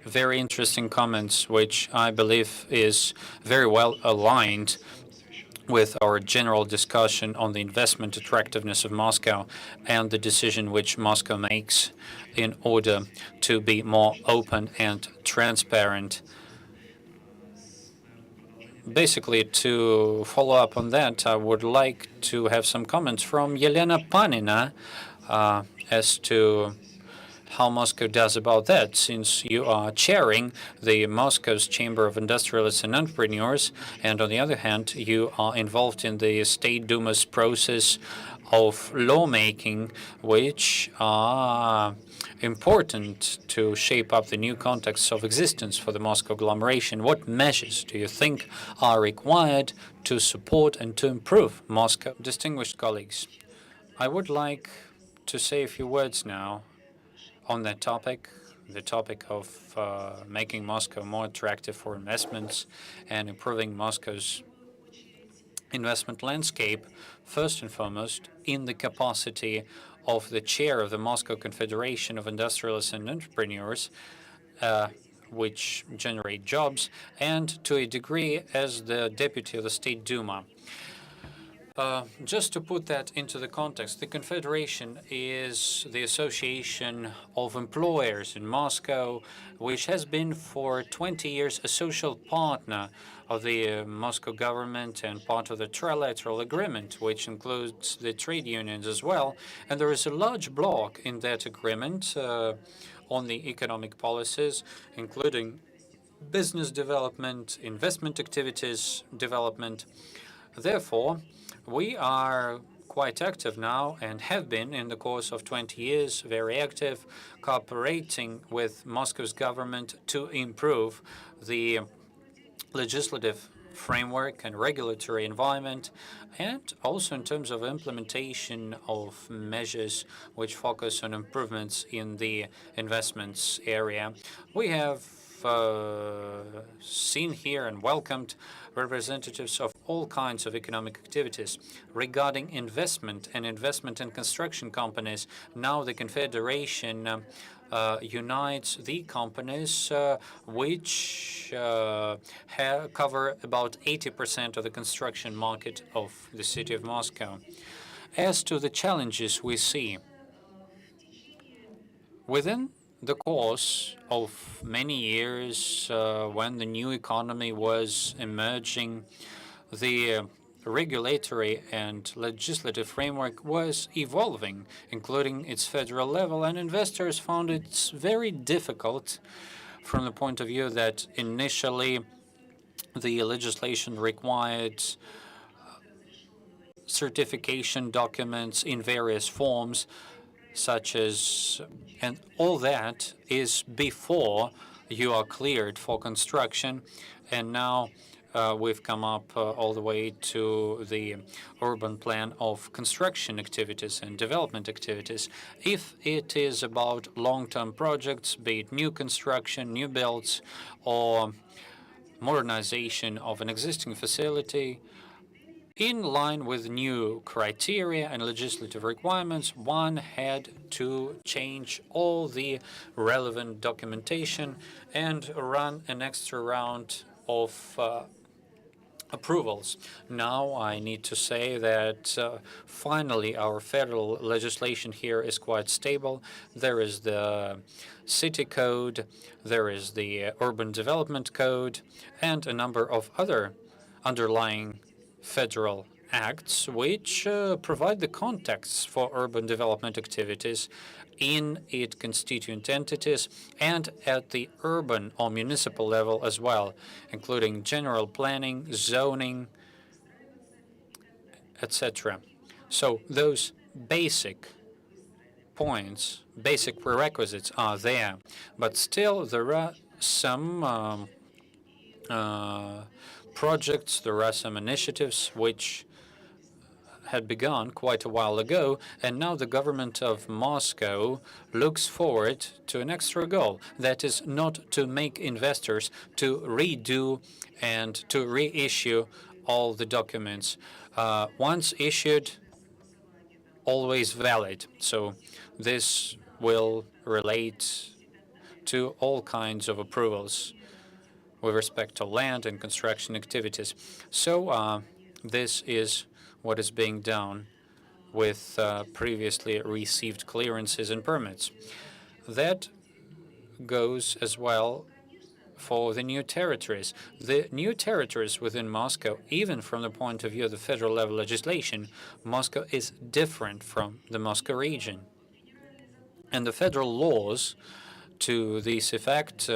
very interesting comments, which I believe is very well aligned with our general discussion on the investment attractiveness of Moscow and the decision which Moscow makes in order to be more open and transparent. Basically, to follow up on that, I would like to have some comments from Yelena Panina as to how Moscow does about that, since you are chairing the Moscow's Chamber of Industrialists and Entrepreneurs, and on the other hand, you are involved in the State Duma's process of lawmaking, which are important to shape up the new context of existence for the Moscow agglomeration. What measures do you think are required to support and to improve Moscow? Distinguished colleagues, I would like to say a few words now on that topic, the topic of making Moscow more attractive for investments and improving Moscow's investment landscape, first and foremost, in the capacity of the chair of the Moscow Confederation of Industrialists and Entrepreneurs, which generate jobs, and to a degree as the deputy of the State Duma. Just to put that into the context, the Confederation is the association of employers in Moscow, which has been for 20 years a social partner of the Moscow government and part of the trilateral agreement, which includes the trade unions as well. And there is a large block in that agreement on the economic policies, including business development, investment activities development. Therefore, we are quite active now and have been in the course of 20 years, very active, cooperating with Moscow's government to improve the legislative framework and regulatory environment, and also in terms of implementation of measures which focus on improvements in the investments area. We have seen here and welcomed representatives of all kinds of economic activities. Regarding investment and investment in construction companies, now the Confederation unites the companies which cover about 80% of the construction market of the city of Moscow. As to the challenges we see, within the course of many years, when the new economy was emerging, the regulatory and legislative framework was evolving, including its federal level, and investors found it very difficult from the point of view that initially the legislation required certification documents in various forms, such as, and all that is before you are cleared for construction. And now we've come up all the way to the urban plan of construction activities and development activities. If it is about long-term projects, be it new construction, new builds, or modernization of an existing facility, in line with new criteria and legislative requirements, one had to change all the relevant documentation and run an extra round of approvals. Now I need to say that finally our federal legislation here is quite stable. There is the city code, there is the urban development code, and a number of other underlying federal acts which provide the context for urban development activities in its constituent entities and at the urban or municipal level as well, including general planning, zoning, etc. So those basic points, basic prerequisites are there, but still there are some projects, there are some initiatives which had begun quite a while ago, and now the government of Moscow looks forward to an extra goal. That is not to make investors to redo and to reissue all the documents. Once issued, always valid. So this will relate to all kinds of approvals with respect to land and construction activities. So this is what is being done with previously received clearances and permits. That goes as well for the new territories. The new territories within Moscow, even from the point of view of the federal level legislation, Moscow is different from the Moscow region. And the federal laws to this effect,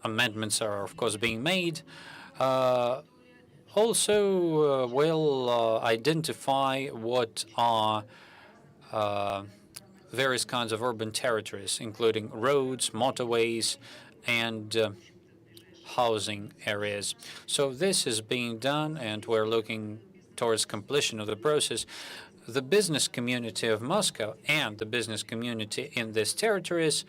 amendments are of course being made, also will identify what are various kinds of urban territories, including roads, motorways, and housing areas. So this is being done, and we're looking towards completion of the process. The business community of Moscow and the business community in these territories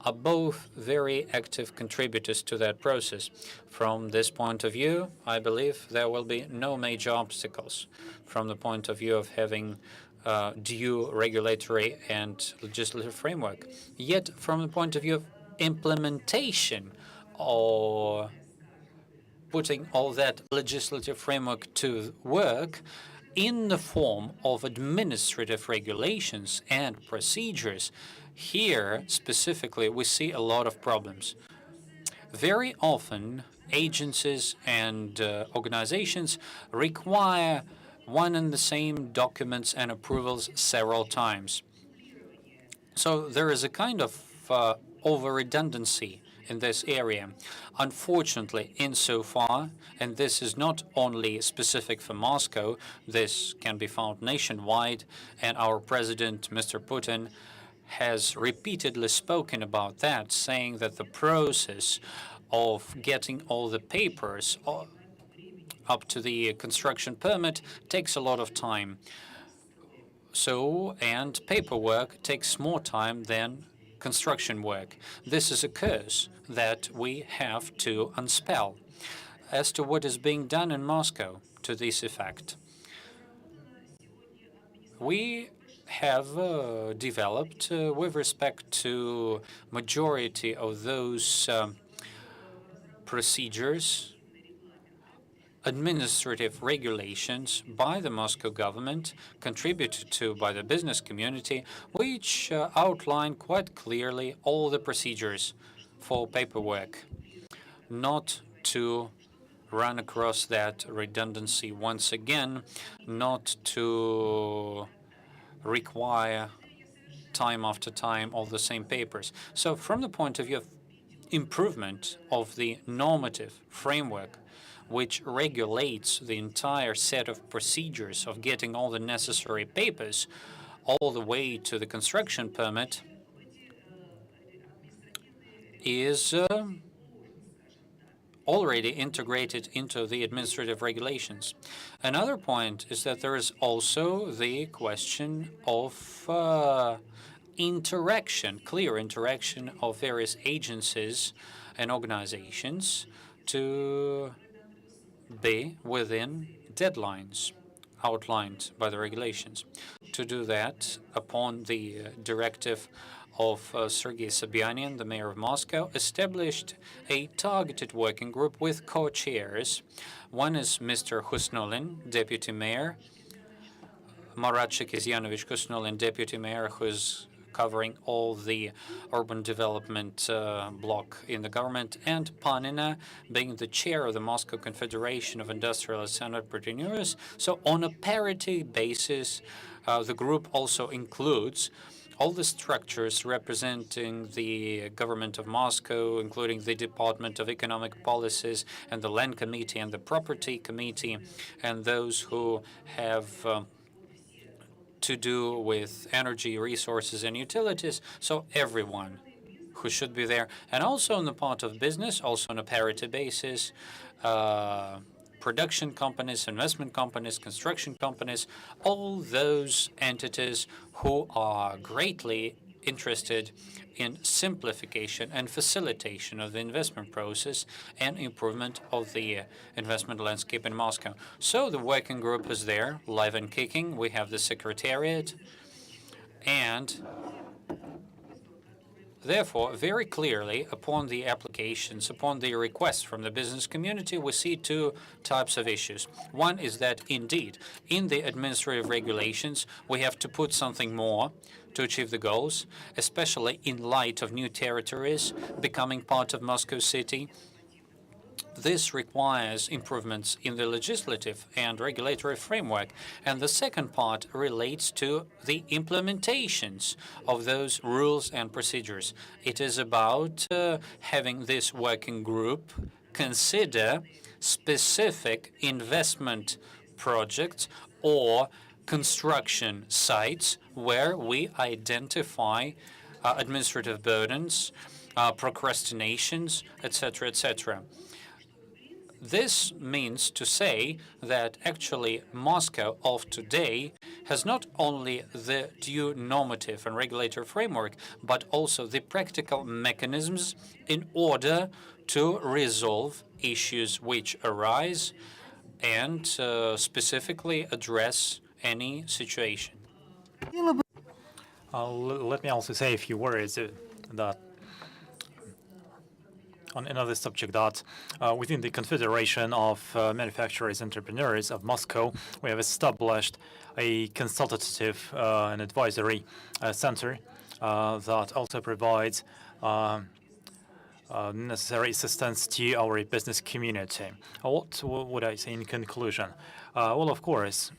are both very active contributors to that process. From this point of view, I believe there will be no major obstacles from the point of view of having due regulatory and legislative framework. Yet, from the point of view of implementation or putting all that legislative framework to work in the form of administrative regulations and procedures, here specifically we see a lot of problems. Very often, agencies and organizations require one and the same documents and approvals several times. So there is a kind of over-redundancy in this area. Unfortunately, insofar, and this is not only specific for Moscow, this can be found nationwide, and our president, Mr. Putin, has repeatedly spoken about that, saying that the process of getting all the papers up to the construction permit takes a lot of time. So, and paperwork takes more time than construction work. This is a curse that we have to unspell. As to what is being done in Moscow to this effect, we have developed, with respect to majority of those procedures, administrative regulations by the Moscow government, contributed to by the business community, which outline quite clearly all the procedures for paperwork, not to run across that redundancy once again, not to require time after time all the same papers. So from the point of view of improvement of the normative framework, which regulates the entire set of procedures of getting all the necessary papers all the way to the construction permit, is already integrated into the administrative regulations. Another point is that there is also the question of interaction, clear interaction of various agencies and organizations to be within deadlines outlined by the regulations. To do that, upon the directive of Sergei Sobyanin, the mayor of Moscow, established a targeted working group with co-chairs. One is Mr. Husnulin, deputy mayor, Marat Shekizyanovich Husnulin, deputy mayor, who is covering all the urban development block in the government, and Panina, being the chair of the Moscow Confederation of Industrialists and Entrepreneurs. So on a parity basis, the group also includes all the structures representing the government of Moscow, including the Department of Economic Policies and the Land Committee and the Property Committee, and those who have to do with energy, resources, and utilities. So everyone who should be there. And also on the part of business, also on a parity basis, production companies, investment companies, construction companies, all those entities who are greatly interested in simplification and facilitation of the investment process and improvement of the investment landscape in Moscow. So the working group is there, live and kicking. We have the secretariat, and Therefore, very clearly, upon the applications, upon the requests from the business community, we see two types of issues. One is that, indeed, in the administrative regulations, we have to put something more to achieve the goals, especially in light of new territories becoming part of Moscow City. This requires improvements in the legislative and regulatory framework. And the second part relates to the implementations of those rules and procedures. It is about having this working group consider specific investment projects or construction sites where we identify administrative burdens, procrastinations, etc., etc. This means to say that actually Moscow of today has not only the due normative and regulatory framework, but also the practical mechanisms in order to resolve issues which arise and specifically address any situation. Let me also say a few words that on another subject, that within the Confederation of Manufacturers Entrepreneurs of Moscow, we have established a consultative and advisory center that also provides necessary assistance to our business community. What would I say in conclusion? Well, of course,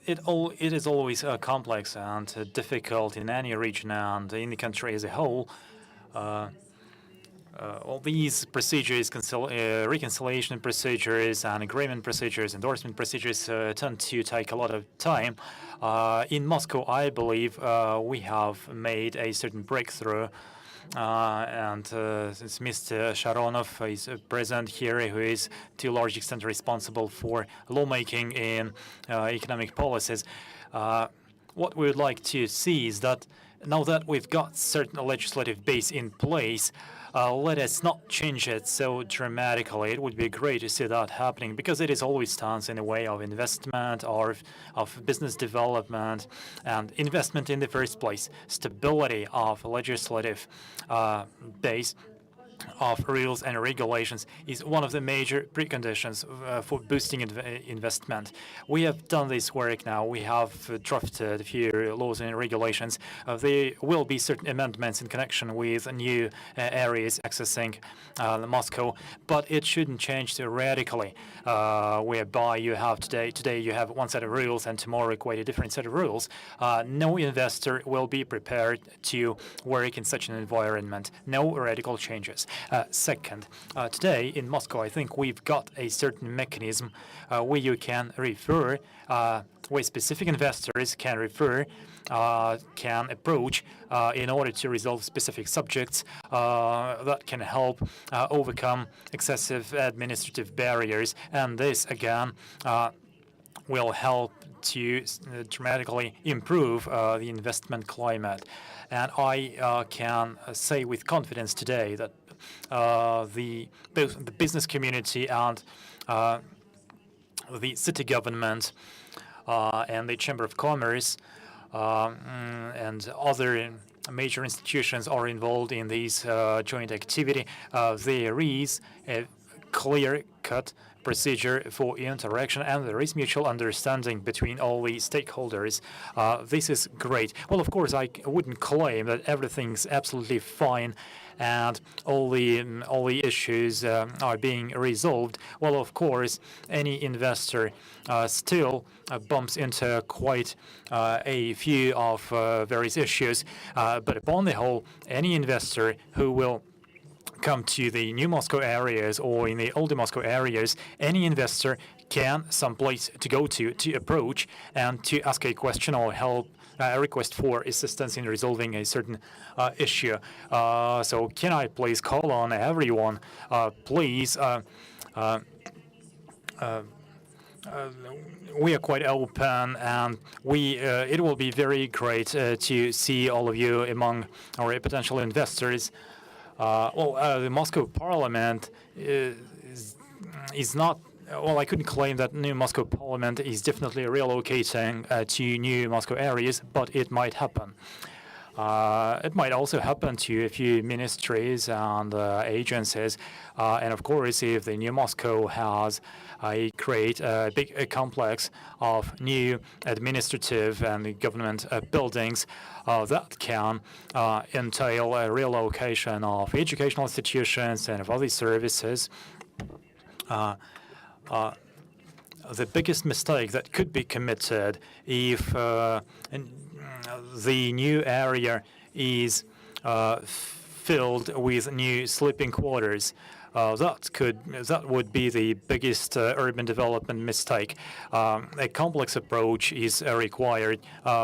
it is always complex and difficult in any region and in the country as a whole. All these procedures, reconciliation procedures and agreement procedures, endorsement procedures tend to take a lot of time. In Moscow, I believe we have made a certain breakthrough. And since Mr. Sharonov is present here, who is to a large extent responsible for lawmaking in economic policies, what we would like to see is that now that we've got certain legislative base in place, let us not change it so dramatically. It would be great to see that happening because it is always stands in the way of investment or of business development and investment in the first place. Stability of legislative base of rules and regulations is one of the major preconditions for boosting investment. We have done this work now. We have drafted a few laws and regulations. There will be certain amendments in connection with new areas accessing Moscow, but it shouldn't change too radically, whereby you have today you have one set of rules and tomorrow quite a different set of rules. No investor will be prepared to work in such an environment. No radical changes. Second, today in Moscow, I think we've got a certain mechanism where you can refer, where specific investors can refer, can approach in order to resolve specific subjects that can help overcome excessive administrative barriers. And this, again, will help to dramatically improve the investment climate. And I can say with confidence today that both the business community and the city government and the Chamber of Commerce and other major institutions are involved in this joint activity. There is a clear-cut procedure for interaction, and there is mutual understanding between all the stakeholders. This is great. Well, of course, I wouldn't claim that everything's absolutely fine and all the issues are being resolved. Well, of course, any investor still bumps into quite a few of various issues. But upon the whole, any investor who will come to the new Moscow areas or in the older Moscow areas, any investor can someplace to go to approach and to ask a question or help, a request for assistance in resolving a certain issue. So can I please call on everyone, please, we are quite open, and it will be very great to see all of you among our potential investors. The Moscow Parliament is not well, I couldn't claim that new Moscow Parliament is definitely relocating to new Moscow areas, but it might happen. It might also happen to a few ministries and agencies. And of course, if the new Moscow has create a big complex of new administrative and government buildings, that can entail a relocation of educational institutions and of other services. The biggest mistake that could be committed if the new area is filled with new sleeping quarters. That would be the biggest urban development mistake. A complex approach is required,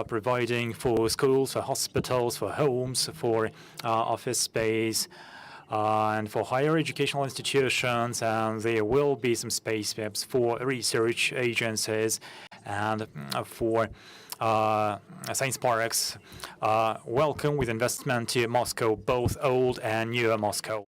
providing for schools, for hospitals, for homes, for office space, and for higher educational institutions, and there will be some space perhaps for research agencies and for science parks. Welcome with investment to Moscow, both old and newer Moscow.